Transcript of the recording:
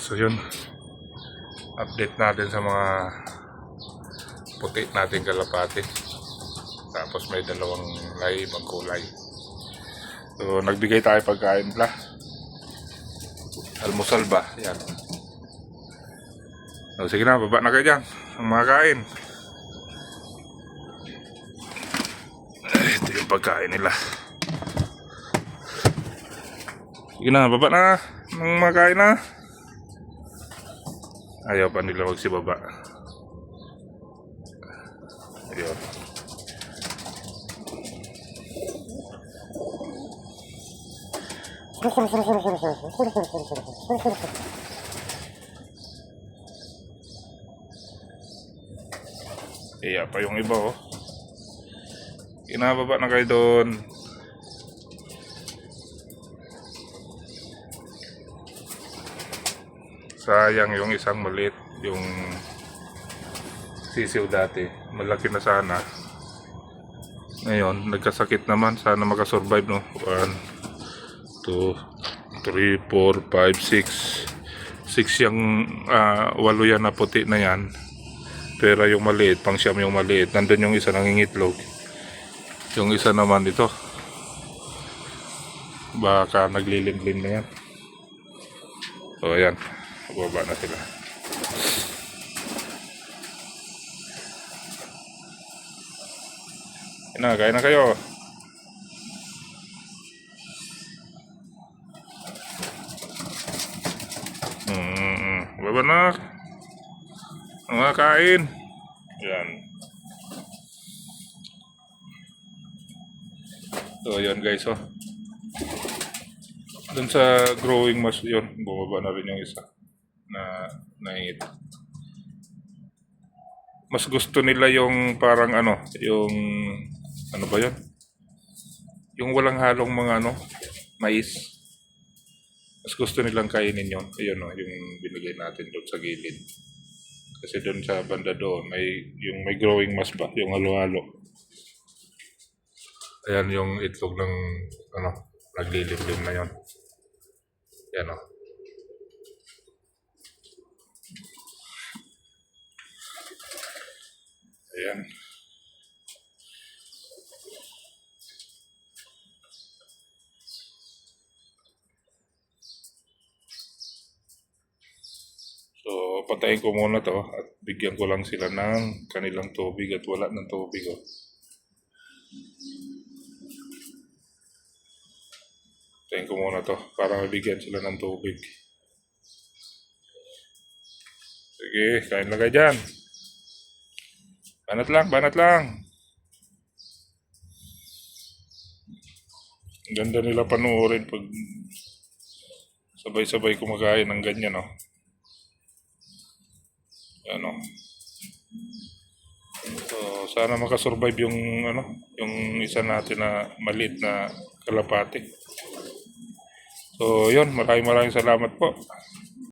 So yun, update natin sa mga puti nating kalapati. Tapos may dalawang ibang kulay. So nagbigay tayo pagkain pala. Almusal ba? Yan. So sige na, baba na kayo dyan. Ang mga kain. Ito yung pagkain nila. Sige na, baba na. Ang mga kain na. Ayaw pa nila magsibaba. Ayun. Iya pa yung iba oh. Kinababa na kayo doon. Sayang yung isang maliit, yung sisiw dati. Malaki na sana. Ngayon, nagkasakit naman. Sana makasurvive, no? 1, 2, 3, 4, 5, 6. 6 yung 8 yan na puti na yan. Pero yung maliit, pang siyam yung maliit. Nandun yung isa nangingitlog. Yung isa naman ito. Baka naglilimlim na yan. So, ayan. Baba na sila. Kaya na kayo. Baba na. Mga kain. Yan. So yan guys oh. Dun sa growing mass yun. Bumaba na rin yung isa. Na nahit. Mas gusto nila yung parang yung ano ba 'yan? Yung walang halong mga mais. Mas gusto nilang kainin 'yon. Ayun yung binigay natin doon sa gilid. Kasi doon sa banda doon may growing mass ba, yung halo-halo. Ayan yung itlog ng naglilimlim na 'yon. Yan oh. Ayan. So, patayin ko muna to at bigyan ko lang sila ng kanilang tubig at wala ng tubig oh. Patayin ko muna to para mabigyan sila ng tubig. Sige, kain lang kayo dyan. Banat lang, banat lang. Ganda nila panuorin pag sabay-sabay kumakain ng ganyan oh. So, sana makasurvive yung yung isa natin na maliit na kalapati. So, yun, maraming salamat po.